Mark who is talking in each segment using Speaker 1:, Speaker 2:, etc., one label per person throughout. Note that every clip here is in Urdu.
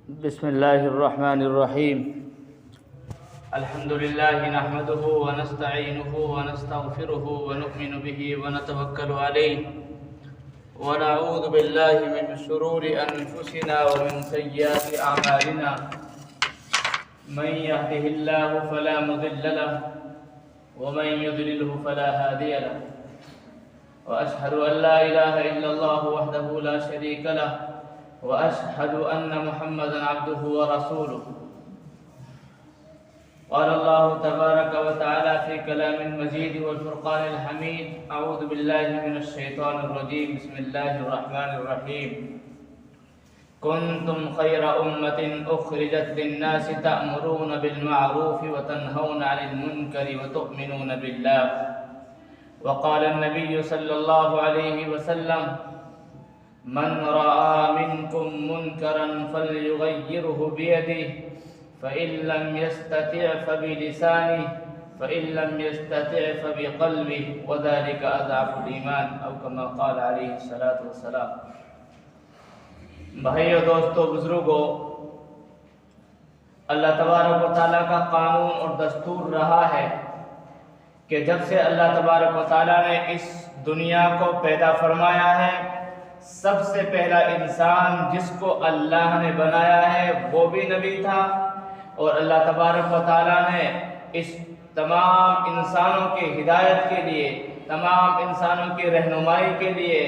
Speaker 1: بسم الله الرحمن الرحيم. الحمد لله نحمده ونستعينه ونستغفره ونؤمن به ونتوكل عليه ونعوذ بالله من شرور أنفسنا ومن سيئات أعمالنا. من يهده الله فلا مضل له ومن يضلله فلا هادي له، وأشهد أن لا إله إلا الله وحده لا شريك له، وأشهد أن محمدا عبده ورسوله. قال الله تبارك وتعالى في كلام المجيد والفرقان الحميد: أعوذ بالله من الشيطان الرجيم. بسم الله الرحمن الرحيم. كنتم خير أمة أخرجت للناس تأمرون بالمعروف وتنهون عن المنكر وتؤمنون بالله. وقال النبي صلى الله عليه وسلم: من رأى منكم منكرا فليغيره بيده، فإن لم يستطع فبلسانه، فإن لم يستطع فبقلبه، وذلك أضعف الإيمان، أو كما قال عليه الصلاة والسلام. بھائیو، دوستو، بزرگو، اللہ تبارک و تعالیٰ کا قانون اور دستور رہا ہے کہ جب سے اللہ تبارک و تعالیٰ نے اس دنیا کو پیدا فرمایا ہے، سب سے پہلا انسان جس کو اللہ نے بنایا ہے وہ بھی نبی تھا، اور اللہ تبارک و تعالیٰ نے اس تمام انسانوں کے ہدایت کے لیے، تمام انسانوں کی رہنمائی کے لیے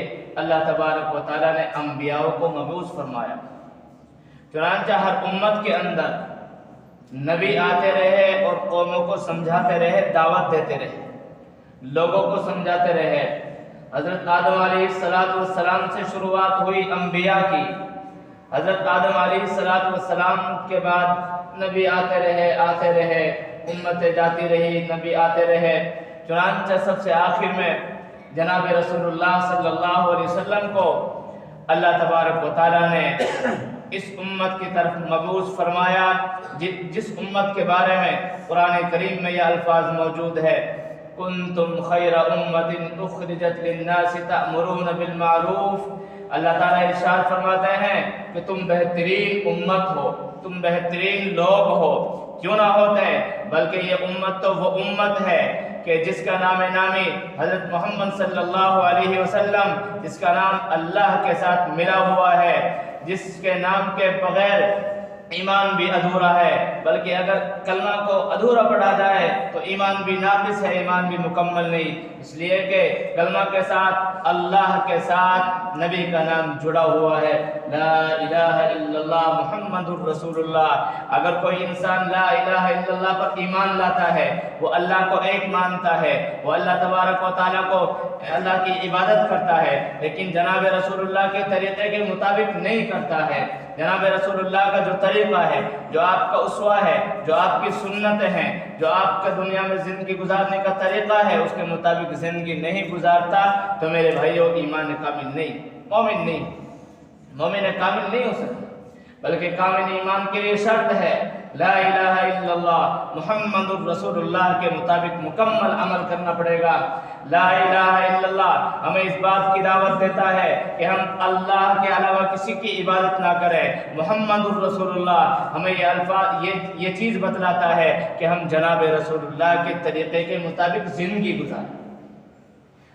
Speaker 1: اللہ تبارک و تعالیٰ نے انبیاء کو مبعوث فرمایا. چنانچہ ہر امت کے اندر نبی آتے رہے اور قوموں کو سمجھاتے رہے، دعوت دیتے رہے، لوگوں کو سمجھاتے رہے. حضرت آدم علیہ السلام سے شروعات ہوئی انبیاء کی. حضرت آدم علیہ السلام کے بعد نبی آتے رہے، امتیں جاتی رہی، نبی آتے رہے. چنانچہ سب سے آخر میں جناب رسول اللہ صلی اللہ علیہ وسلم کو اللہ تبارک و تعالیٰ نے اس امت کی طرف مبعوث فرمایا، جس امت کے بارے میں قرآن کریم میں یہ الفاظ موجود ہے: کنتم خیر امت اخرجت للناس تأمرون بالمعروف. اللہ تعالیٰ ارشاد فرماتے ہیں کہ تم بہترین امت ہو، تم بہترین لوگ ہو. کیوں نہ ہوتے، بلکہ یہ امت تو وہ امت ہے کہ جس کا نام نامی حضرت محمد صلی اللہ علیہ وسلم، جس کا نام اللہ کے ساتھ ملا ہوا ہے، جس کے نام کے بغیر ایمان بھی ادھورا ہے، بلکہ اگر کلمہ کو ادھورا پڑھا جائے تو ایمان بھی ناقص ہے، ایمان بھی مکمل نہیں. اس لیے کہ کلمہ کے ساتھ اللہ کے ساتھ نبی کا نام جڑا ہوا ہے، لا الہ الا اللہ محمد الرسول اللہ. اگر کوئی انسان لا الہ الا اللہ پر ایمان لاتا ہے، وہ اللہ کو ایک مانتا ہے، وہ اللہ تبارک و تعالیٰ کو اللہ کی عبادت کرتا ہے، لیکن جناب رسول اللہ کے طریقے کے مطابق نہیں کرتا ہے. جناب رسول اللہ کا جو طریقہ ہے، جو آپ کا اسوہ ہے، جو آپ کی سنتیں ہیں، جو آپ کا دنیا میں زندگی گزارنے کا طریقہ ہے، اس کے مطابق زندگی نہیں گزارتا تو میرے بھائیوں ایمان کامل نہیں، مومن کامل نہیں ہو سکتا. بلکہ کامل ایمان کے لیے شرط ہے لا الہ الا اللہ محمد الرسول اللہ کے مطابق مکمل عمل کرنا پڑے گا. لا الہ الا اللہ ہمیں اس بات کی دعوت دیتا ہے کہ ہم اللہ کے علاوہ کسی کی عبادت نہ کریں. محمد الرسول اللہ ہمیں یہ الفاظ یہ چیز بتلاتا ہے کہ ہم جناب رسول اللہ کے طریقے کے مطابق زندگی گزاریں.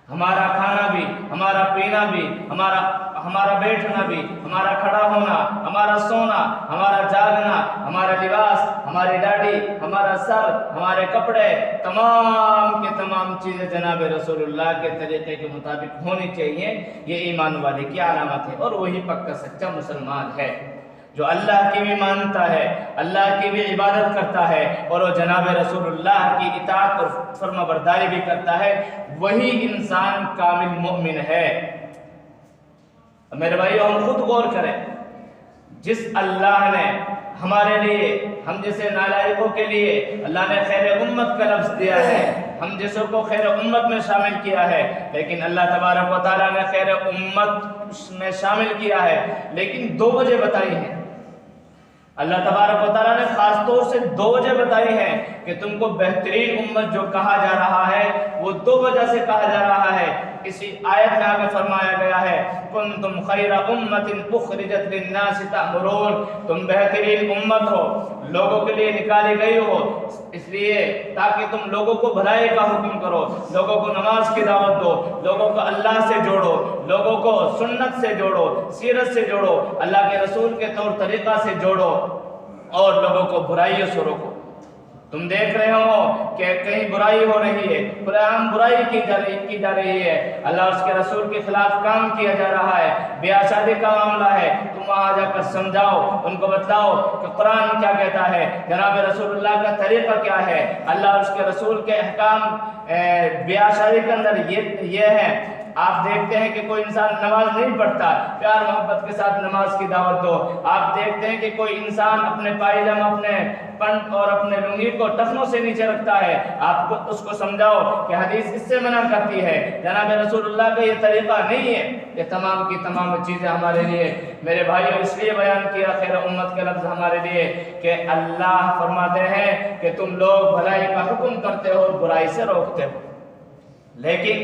Speaker 1: ہمارا کھانا بھی، ہمارا پینا بھی، ہمارا بیٹھنا بھی، ہمارا کھڑا ہونا، ہمارا سونا، ہمارا جاگنا، ہمارا لباس، ہماری داڑھی، ہمارا سر، ہمارے کپڑے، تمام کے تمام چیزیں جناب رسول اللہ کے طریقے کے مطابق ہونی چاہیے. یہ ایمان والے کی علامت ہے، اور وہی پکا سچا مسلمان ہے جو اللہ کی بھی مانتا ہے، اللہ کی بھی عبادت کرتا ہے، اور وہ جناب رسول اللہ کی اطاعت اور فرما برداری بھی کرتا ہے. وہی انسان کامل مومن ہے. میرے بھائیو، ہم خود غور کریں، جس اللہ نے ہمارے لیے، ہم جیسے نالائقوں کے لیے اللہ نے خیر امت کا لفظ دیا ہے، ہم جیسوں کو خیر امت میں شامل کیا ہے، لیکن اللہ تبارک و تعالیٰ نے خیر امت میں شامل کیا ہے، لیکن دو وجہ بتائی ہیں. اللہ تبارک و تعالیٰ نے خاص طور سے دو وجہ بتائی ہیں کہ تم کو بہترین امت جو کہا جا رہا ہے وہ دو وجہ سے کہا جا رہا ہے. اسی آیت میں آگے فرمایا گیا ہے کنتم خیر امت اخرجت للناس تأمرون، تم بہترین امت ہو، لوگوں کے لیے نکالی گئی ہو اس لیے تاکہ تم لوگوں کو بھلائی کا حکم کرو، لوگوں کو نماز کی دعوت دو، لوگوں کو اللہ سے جوڑو، لوگوں کو سنت سے جوڑو، سیرت سے جوڑو، اللہ کے رسول کے طور طریقہ سے جوڑو، اور لوگوں کو برائیوں سے روکو۔ تم دیکھ رہے ہو کہ کہیں برائی ہو رہی ہے، عام برائی کی جا رہی ہے، اللہ اس کے رسول کے خلاف کام کیا جا رہا ہے، بیاہ شادی کا معاملہ ہے، تم وہاں جا کر سمجھاؤ، ان کو بتلاؤ کہ قرآن کیا کہتا ہے، جناب رسول اللہ کا طریقہ کیا ہے، اللہ اور اس کے رسول کے احکام بیاہ شادی کے اندر یہ ہے۔ آپ دیکھتے ہیں کہ کوئی انسان نماز نہیں پڑھتا، پیار محبت کے ساتھ نماز کی دعوت دو۔ آپ دیکھتے ہیں کہ کوئی انسان اپنے پائجامہ، اپنے پنٹ اور اپنے لنگی کو ٹخنوں سے نیچے رکھتا ہے، آپ کو اس کو سمجھاؤ کہ حدیث اس سے منع کرتی ہے، جناب رسول اللہ کا یہ طریقہ نہیں ہے۔ یہ تمام کی تمام چیزیں ہمارے لیے میرے بھائیوں اس لیے بیان کیا خیر امت کے لفظ ہمارے لیے کہ اللہ فرماتے ہیں کہ تم لوگ بھلائی کا حکم کرتے ہو اور برائی سے روکتے ہو، لیکن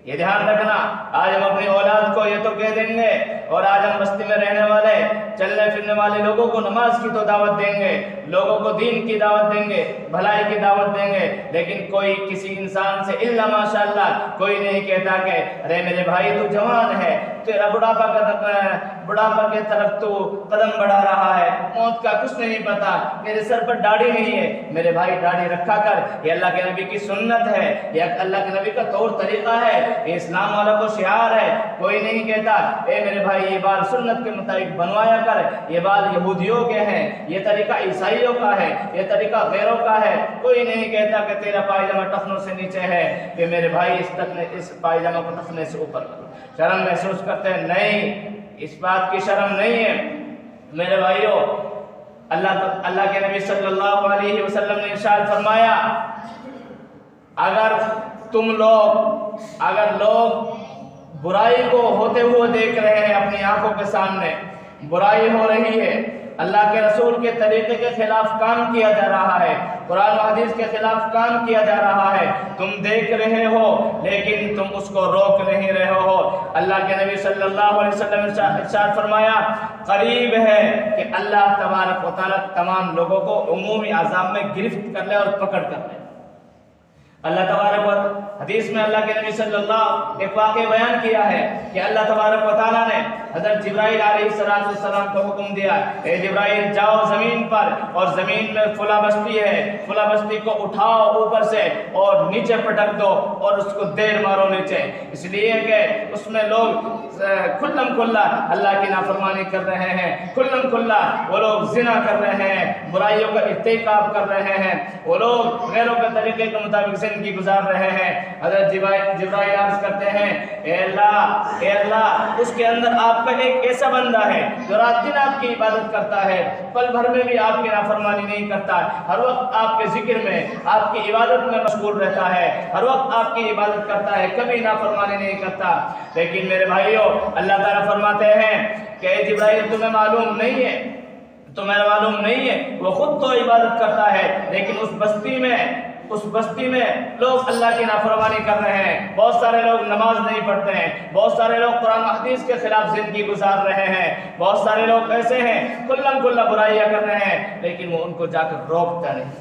Speaker 1: یہ دھیان رکھنا، آج ہم اپنی اولاد کو یہ تو کہہ دیں گے، اور آج ہم بستی میں رہنے والے چلنے پھرنے والے لوگوں کو نماز کی تو دعوت دیں گے، لوگوں کو دین کی دعوت دیں گے، بھلائی کی دعوت دیں گے، لیکن کوئی کسی انسان سے الا ماشاءاللہ کوئی نہیں کہتا کہ ارے میرے بھائی تو جوان ہے، تیرا بڑھاپا کے طرف تو قدم بڑھا رہا ہے، موت کا کچھ نہیں پتا، میرے سر پر داڑھی نہیں ہے۔ میرے بھائی داڑھی رکھا کر، یہ اللہ کے نبی کی سنت ہے، یہ اللہ کے نبی کا طور طریقہ ہے، یہ اسلام والا کو شعار ہے۔ کوئی نہیں کہتا اے میرے بھائی یہ بال سنت کے مطابق بنوایا کر، یہ بال یہودیوں کے ہیں، یہ طریقہ عیسائیوں کا ہے، یہ طریقہ غیروں کا ہے۔ کوئی نہیں کہتا کہ تیرا پائجامہ ٹخنوں سے نیچے ہے کہ میرے بھائی اس پائجامہ کو ٹخنے سے اوپر کرو۔ شرم محسوس کرتے ہیں؟ نہیں، اس بات کی شرم نہیں ہے میرے بھائیوں۔ اللہ کے نبی صلی اللہ علیہ وسلم نے ارشاد فرمایا اگر لوگ برائی کو ہوتے ہوئے دیکھ رہے ہیں، اپنی آنکھوں کے سامنے برائی ہو رہی ہے، اللہ کے رسول کے طریقے کے خلاف کام کیا جا رہا ہے، قرآن و حدیث کے خلاف کام کیا جا رہا ہے، تم دیکھ رہے ہو لیکن تم اس کو روک نہیں رہے ہو، اللہ کے نبی صلی اللہ علیہ وسلم نے ارشاد فرمایا قریب ہے کہ اللہ تبارک و تعالیٰ تمام لوگوں کو عمومی عذاب میں گرفت کر لے اور پکڑ کر لے۔ اللہ تبارک و حدیث میں اللہ کے نبی صلی اللہ ایک واقعہ بیان کیا ہے کہ اللہ تبارک و تعالیٰ نے حضرت جبرائیل علیہ السلام کو حکم دیا، اے جبرائیل جاؤ زمین پر، اور زمین میں فلاں بستی ہے، فلاں بستی کو اٹھاؤ اوپر سے اور نیچے پٹک دو اور اس کو دیر مارو نیچے، اس لیے کہ اس میں لوگ کھلم کھلا اللہ کی نافرمانی کر رہے ہیں، کھلم کھلا وہ لوگ زنا کر رہے ہیں، برائیوں کا ارتکاب کر رہے ہیں، وہ لوگ غیروں کے طریقے کے مطابق زندگی گزار رہے ہیں۔ حضرت جبرائیل عرض کرتے ہیں اے اللہ اس کے اندر آپ کا ایک ایسا بندہ ہے جو رات دن آپ کی عبادت کرتا ہے، پل بھر میں بھی آپ کی نافرمانی نہیں کرتا، ہر وقت آپ کے ذکر میں، آپ کی عبادت میں مشغول رہتا ہے، ہر وقت آپ کی عبادت کرتا ہے، کبھی نافرمانی نہیں کرتا۔ لیکن میرے بھائیوں اللہ تعالیٰ فرماتے ہیں کہ اے جبرائیل تمہیں معلوم نہیں ہے وہ خود تو عبادت کرتا ہے، لیکن اس بستی میں لوگ اللہ کی نافرمانی کر رہے ہیں، بہت سارے لوگ نماز نہیں پڑھتے ہیں، بہت سارے لوگ قرآن و حدیث کے خلاف زندگی گزار رہے ہیں، بہت سارے لوگ ایسے ہیں کلم کلا برائیاں کر رہے ہیں، لیکن وہ ان کو جا کر روکتا نہیں۔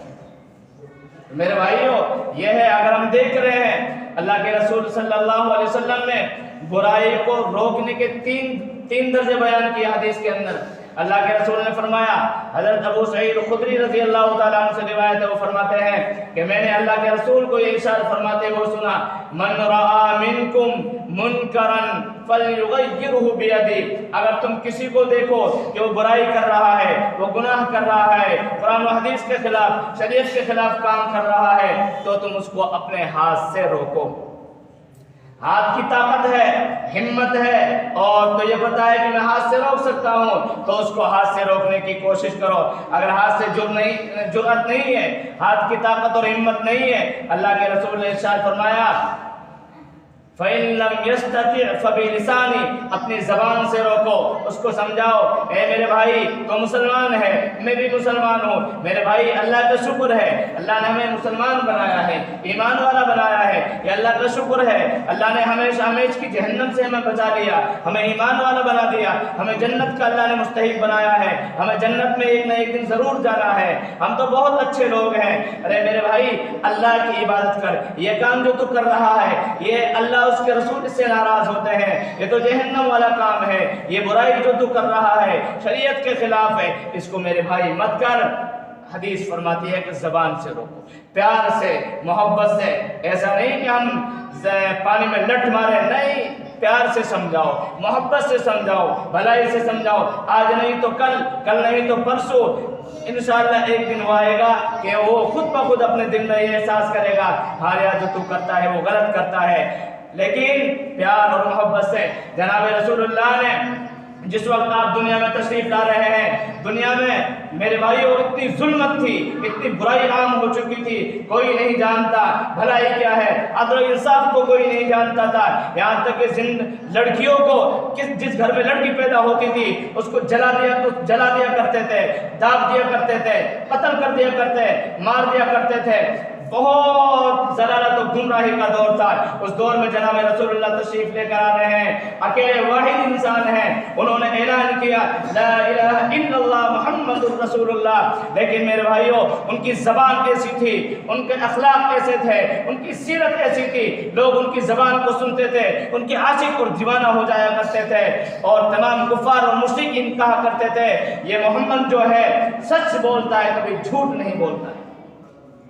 Speaker 1: میرے بھائیوں یہ ہے، اگر ہم دیکھ رہے ہیں اللہ کے رسول صلی اللہ علیہ وسلم نے برائی کو روکنے کے تین درجے بیان کیے حدیث کے اندر۔ اللہ کے رسول نے فرمایا، حضرت ابو سعید خدری رضی اللہ تعالیٰ عنہ سے روایت ہے، وہ فرماتے ہیں کہ میں نے اللہ کے رسول کو یہ ارشاد فرماتے ہوئے سنا، من رأى منکم منکرا فلیغیرہ بیدہ، اگر تم کسی کو دیکھو کہ وہ برائی کر رہا ہے، وہ گناہ کر رہا ہے، قرآن و حدیث کے خلاف، شریعت کے خلاف کام کر رہا ہے، تو تم اس کو اپنے ہاتھ سے روکو۔ ہاتھ کی طاقت ہے، ہمت ہے، اور تو یہ پتا ہے کہ میں ہاتھ سے روک سکتا ہوں، تو اس کو ہاتھ سے روکنے کی کوشش کرو۔ اگر ہاتھ سے جرأت نہیں ہے، ہاتھ کی طاقت اور ہمت نہیں ہے، اللہ کے رسول نے ارشاد فرمایا فَإِن لَمْ يَسْتَطِعْ فَبِلِسَانِهِ، اپنی زبان سے روکو، اس کو سمجھاؤ اے میرے بھائی تو مسلمان ہے، میں بھی مسلمان ہوں، میرے بھائی اللہ کا شکر ہے، اللہ نے ہمیں مسلمان بنایا ہے، ایمان والا بنایا ہے، یہ اللہ کا شکر ہے، اللہ نے ہمیشہ ہمیش کی جہنم سے ہمیں بچا لیا، ہمیں ایمان والا بنا دیا، ہمیں جنت کا اللہ نے مستحق بنایا ہے، ہمیں جنت میں ایک نہ ایک دن ضرور جانا ہے، ہم تو بہت اچھے لوگ ہیں۔ ارے میرے بھائی اللہ کی عبادت کر، یہ کام جو تو کر رہا ہے یہ اللہ اس کے رسول سے ناراض ہوتے ہیں، یہ تو جہنم والا کام ہے، یہ برائی جو تو کر رہا ہے شریعت کے خلاف ہے، اس کو میرے بھائی مت کر۔ حدیث فرماتی ہے کہ زبان سے روکو، پیار سے، محبت سے، ایسا نہیں کہ ہم پانی میں لٹ مارے، نہیں، پیار سے سمجھاؤ، محبت سے سمجھاؤ، بھلائی سے سمجھاؤ، آج نہیں تو کل، کل نہیں تو پرسوں، انشاءاللہ ایک دن وہ آئے گا کہ وہ خود بخود اپنے دل میں یہ احساس کرے گا ہاں یار جو تو کرتا ہے وہ غلط کرتا ہے۔ لیکن پیار اور محبت سے جناب رسول اللہ نے جس وقت آپ دنیا میں تشریف لا رہے ہیں، دنیا میں میرے بھائیوں اتنی ظلمت تھی، اتنی برائی عام ہو چکی تھی، کوئی نہیں جانتا بھلائی کیا ہے، عدل و انصاف کو کوئی نہیں جانتا تھا، یہاں تک کہ لڑکیوں کو جس گھر میں لڑکی پیدا ہوتی تھی اس کو جلا دیا کرتے تھے، داغ دیا کرتے تھے، قتل کر دیا کرتے، مار دیا کرتے تھے، بہت ضلالت و گمراہی کا دور تھا۔ اس دور میں جناب رسول اللہ تشریف لے کر آ رہے ہیں، اکیلے واحد انسان ہیں، انہوں نے اعلان کیا لا الہ الا اللہ محمد الرسول اللہ، لیکن میرے بھائیوں ان کی زبان ایسی تھی، ان کے اخلاق ایسے تھے، ان کی سیرت ایسی تھی، لوگ ان کی زبان کو سنتے تھے، ان کے عاشق اور دیوانہ ہو جایا کرتے تھے، اور تمام کفار اور مشرکین کہا کرتے تھے یہ محمد جو ہے سچ بولتا ہے، کبھی جھوٹ نہیں بولتا ہے۔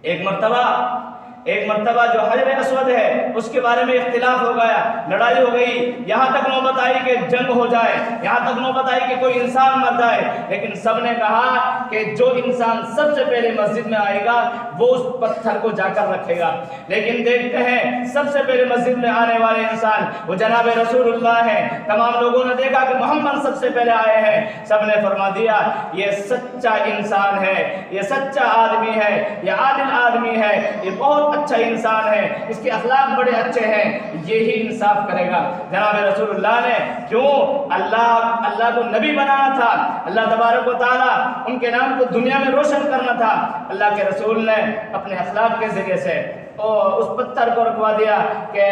Speaker 1: ایک مرتبہ جو حجر اسود ہے اس کے بارے میں اختلاف ہو گیا، لڑائی ہو گئی، یہاں تک نوبت آئی کہ جنگ ہو جائے، یہاں تک نوبت آئی کہ کوئی انسان مر جائے، لیکن سب نے کہا کہ جو انسان سب سے پہلے مسجد میں آئے گا وہ اس پتھر کو جا کر رکھے گا۔ لیکن دیکھتے ہیں سب سے پہلے مسجد میں آنے والے انسان وہ جناب رسول اللہ ہیں، تمام لوگوں نے دیکھا کہ محمد سب سے پہلے آئے ہیں، سب نے فرما دیا یہ سچا انسان ہے، یہ سچا آدمی ہے، یہ عادل آدمی ہے، یہ بہت اچھا انسان ہے، اس کے اخلاق بڑے اچھے ہیں، یہی انصاف کرے گا۔ جناب رسول اللہ نے کیوں اللہ کو نبی بنانا تھا، اللہ تبارک و تعالی ان کے نام کو دنیا میں روشن کرنا تھا، اللہ کے رسول نے اپنے اخلاق کے ذریعے سے اس پتھر کو رکھوا دیا کہ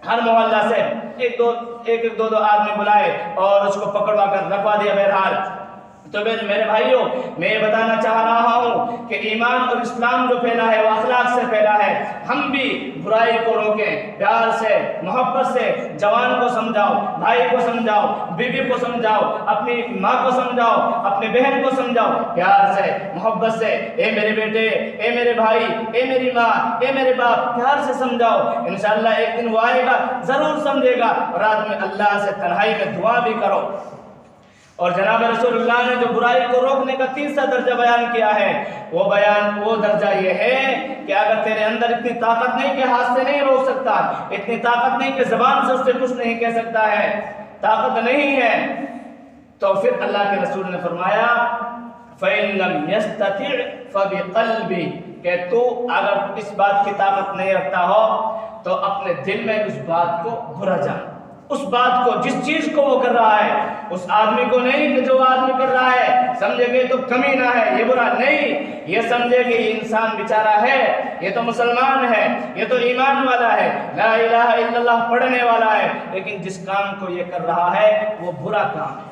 Speaker 1: ہر محلہ سے ایک دو آدمی بلائے اور اس کو پکڑوا کر رکھوا دیا۔ بہرحال تو میرے بھائیوں میں یہ بتانا چاہ رہا ہوں کہ ایمان اور اسلام جو پھیلا ہے وہ اخلاق سے پھیلا ہے، ہم بھی برائی کو روکیں، پیار سے، محبت سے، جوان کو سمجھاؤ، بھائی کو سمجھاؤ، بیوی کو سمجھاؤ، اپنی ماں کو سمجھاؤ، اپنی بہن کو سمجھاؤ، پیار سے، محبت سے، اے میرے بیٹے، اے میرے بھائی، اے میری ماں، اے میرے باپ، پیار سے سمجھاؤ، انشاءاللہ ایک دن وہ آئے گا ضرور سمجھے گا۔ رات میں اللہ سے تنہائی میں دعا بھی کرو۔ اور جناب رسول اللہ نے جو برائی کو روکنے کا تیسرا درجہ بیان کیا ہے وہ درجہ یہ ہے کہ اگر تیرے اندر اتنی طاقت نہیں کہ ہاتھ سے نہیں روک سکتا، اتنی طاقت نہیں کہ زبان سے اس سے کچھ نہیں کہہ سکتا ہے، طاقت نہیں ہے، تو پھر اللہ کے رسول نے فرمایا فَإِن لَمْ يَسْتَطِعْ فَبِقَلْبِهِ کہ تو اگر اس بات کی طاقت نہیں رکھتا ہو تو اپنے دل میں اس بات کو بھلا جان، اس بات کو، جس چیز کو وہ کر رہا ہے، اس آدمی کو نہیں کہ جو آدمی کر رہا ہے سمجھے کہ تو کمینہ ہے، یہ برا نہیں، یہ سمجھے کہ یہ انسان بیچارہ ہے، یہ تو مسلمان ہے، یہ تو ایمان والا ہے، لا الہ الا اللہ پڑھنے والا ہے، لیکن جس کام کو یہ کر رہا ہے وہ برا کام ہے۔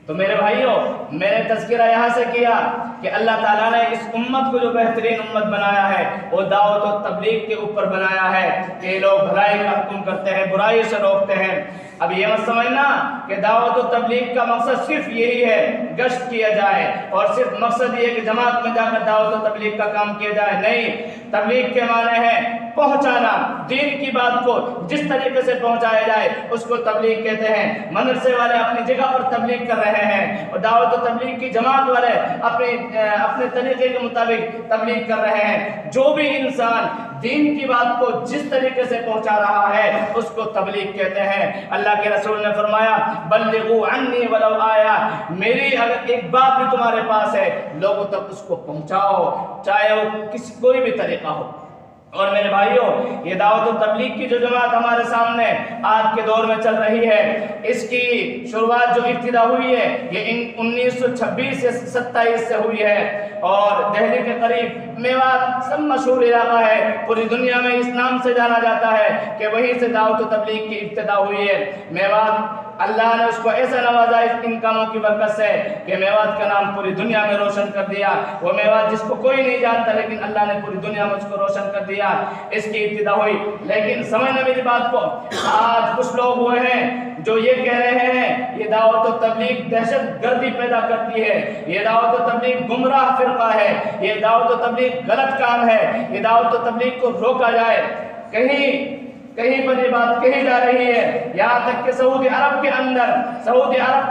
Speaker 1: تو میرے بھائیوں میں نے تذکرہ یہاں سے کیا کہ اللہ تعالیٰ نے اس امت کو جو بہترین امت بنایا ہے وہ دعوت و تبلیغ کے اوپر بنایا ہے کہ لوگ بھلائی کا حکم کرتے ہیں، برائی سے روکتے ہیں۔ اب یہ مت سمجھنا کہ دعوت و تبلیغ کا مقصد صرف یہی ہے گشت کیا جائے اور صرف مقصد یہ کہ جماعت میں جا کر دعوت و تبلیغ کا کام کیا جائے، نہیں، تبلیغ کے معنی ہے پہنچانا، دین کی بات کو جس طریقے سے پہنچایا جائے اس کو تبلیغ کہتے ہیں۔ مدرسے والے اپنی جگہ پر تبلیغ کر رہے ہیں اور دعوت و تبلیغ کی جماعت والے اپنے طریقے کے مطابق تبلیغ کر رہے ہیں۔ جو بھی انسان دین کی بات کو جس طریقے سے پہنچا رہا ہے اس کو تبلیغ کہتے ہیں۔ اللہ کے رسول نے فرمایا بلغوا عنی ولو آیا، میری اگر ایک بات بھی تمہارے پاس ہے لوگوں تک اس کو پہنچاؤ، چاہے وہ کوئی بھی طریقہ ہو۔ اور میرے بھائیوں، یہ دعوت و تبلیغ کی جو جماعت ہمارے سامنے آج کے دور میں چل رہی ہے، اس کی شروعات جو ابتدا ہوئی ہے یہ 1926 سے 27 سے ہوئی ہے، اور دہلی کے قریب میوات سب مشہور علاقہ ہے، پوری دنیا میں اس نام سے جانا جاتا ہے کہ وہیں سے دعوت و تبلیغ کی ابتدا ہوئی ہے۔ میوات اللہ نے اس کو ایسا نوازا ان کاموں کی برکت سے کہ میوات کا نام پوری دنیا میں روشن کر دیا۔ وہ میوات جس کو کوئی نہیں جانتا، لیکن اللہ نے پوری دنیا میں اس کو روشن کر دیا، اس کی ابتدا ہوئی۔ لیکن سمجھنا میری بات کو، آج کچھ لوگ ہوئے ہیں جو یہ کہہ رہے ہیں یہ دعوت و تبلیغ دہشت گردی پیدا کرتی ہے، یہ دعوت و تبلیغ گمراہ فرقہ ہے، یہ دعوت و تبلیغ غلط کام ہے، یہ دعوت و تبلیغ کو روکا جائے۔ کہیں پر یہ بات کہی جا رہی ہے، یہاں تک کہ سعودی عرب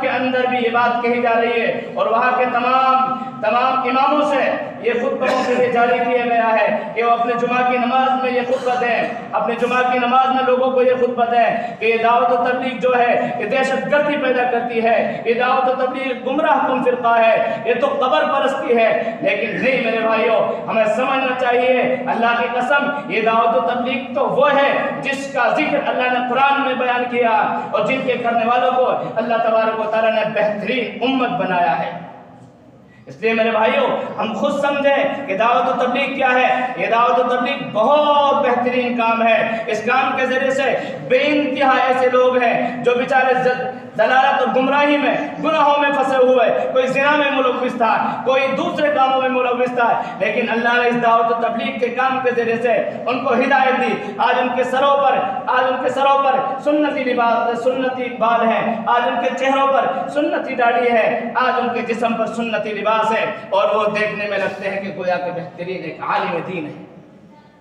Speaker 1: کے اندر بھی یہ بات کہی جا رہی ہے، اور وہاں کے تمام اماموں سے یہ خطبہ کے لیے جاری کیا گیا ہے کہ وہ اپنے جمعہ کی نماز میں یہ خطبہ دیں، اپنے جمعہ کی نماز میں لوگوں کو یہ خطبہ دیں کہ یہ دعوت و تبلیغ جو ہے یہ دہشت گردی پیدا کرتی ہے، یہ دعوت و تبلیغ گمراہ کن فرقہ ہے، یہ تو قبر پرستی ہے۔ لیکن نہیں میرے بھائیوں، ہمیں سمجھنا چاہیے، اللہ کی قسم یہ دعوت و تبلیغ تو وہ ہے جس کا ذکر اللہ نے قرآن میں بیان کیا، اور جن کے کرنے والوں کو اللہ تبارک و تعالیٰ نے بہترین امت بنایا ہے۔ اس لیے میرے بھائیوں، ہم خود سمجھیں کہ دعوت و تبلیغ کیا ہے۔ یہ دعوت و تبلیغ بہت بہترین کام ہے۔ اس کام کے ذریعے سے بے انتہا ایسے لوگ ہیں جو بیچارے دلالت اور گمراہی میں، گناہوں میں پھنسے ہوئے، کوئی زنا میں ملوث تھا، کوئی دوسرے کاموں میں ملوث تھا، لیکن اللہ نے اس دعوت و تبلیغ کے کام کے ذریعے سے ان کو ہدایت دی۔ آج ان کے سروں پر سنتی بال ہیں، آج ان کے چہروں پر سنتی داڑھی ہے، آج ان کے جسم پر سنتی لباس ہے، اور وہ دیکھنے میں لگتے ہیں کہ گویا کہ بہترین ایک عالم دین ہے۔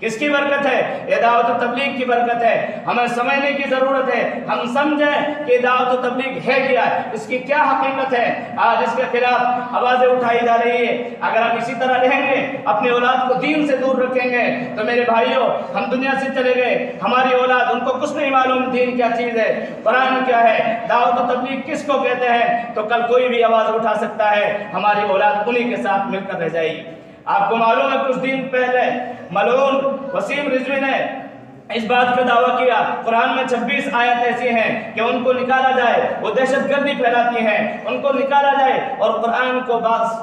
Speaker 1: کس کی برکت ہے؟ یہ دعوت و تبلیغ کی برکت ہے۔ ہمیں سمجھنے کی ضرورت ہے، ہم سمجھیں کہ دعوت و تبلیغ ہے کیا، اس کی کیا حقیقت ہے۔ آج اس کے خلاف آوازیں اٹھائی جا رہی ہے۔ اگر ہم اسی طرح رہیں گے، اپنی اولاد کو دین سے دور رکھیں گے، تو میرے بھائیوں ہم دنیا سے چلے گئے، ہماری اولاد ان کو کچھ نہیں معلوم دین کیا چیز ہے، قرآن کیا ہے، دعوت و تبلیغ کس کو کہتے ہیں، تو کل کوئی بھی آواز اٹھا سکتا ہے، ہماری اولاد انہی کے ساتھ مل کر رہ جائے گی۔ آپ کو معلوم ہے کچھ دن پہلے ملعون وسیم رضوی نے اس بات کا دعویٰ کیا، قرآن میں 26 آیت ایسی ہیں کہ ان کو نکالا جائے، وہ دہشت گردی پھیلاتی ہیں، ان کو نکالا جائے اور قرآن کو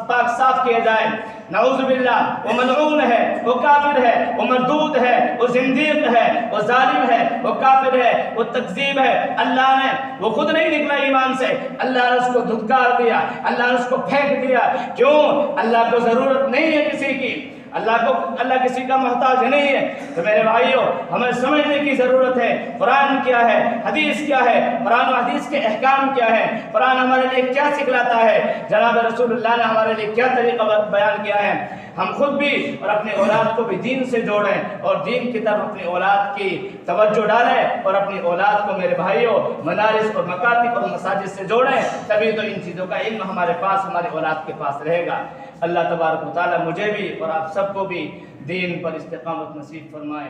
Speaker 1: پاک صاف کیا جائے۔ نعوذ باللہ، وہ ملعون ہے، وہ کافر ہے، وہ مردود ہے، وہ زندیق ہے، وہ ظالم ہے، وہ کافر ہے، وہ تکذیب ہے۔ اللہ نے، وہ خود نہیں نکلا ایمان سے، اللہ نے اس کو دھتکار دیا، اللہ نے اس کو پھینک دیا۔ کیوں؟ اللہ کو ضرورت نہیں ہے کسی کی، اللہ کسی کا محتاج نہیں ہے۔ تو میرے بھائیوں ہمیں سمجھنے کی ضرورت ہے، قرآن کیا ہے، حدیث کیا ہے، قرآن و حدیث کے احکام کیا ہے، قرآن ہمارے لیے کیا سکھلاتا ہے، جناب رسول اللہ نے ہمارے لیے کیا طریقہ بیان کیا ہے۔ ہم خود بھی اور اپنے اولاد کو بھی دین سے جوڑیں، اور دین کی طرف اپنی اولاد کی توجہ ڈالیں، اور اپنی اولاد کو میرے بھائیوں مدارس اور مکاتب اور مساجد سے جوڑیں، تبھی تو ان چیزوں کا علم ہمارے پاس، ہماری اولاد کے پاس رہے گا۔ اللہ تبارک و تعالیٰ مجھے بھی اور آپ سب کو بھی دین پر استقامت نصیب فرمائے۔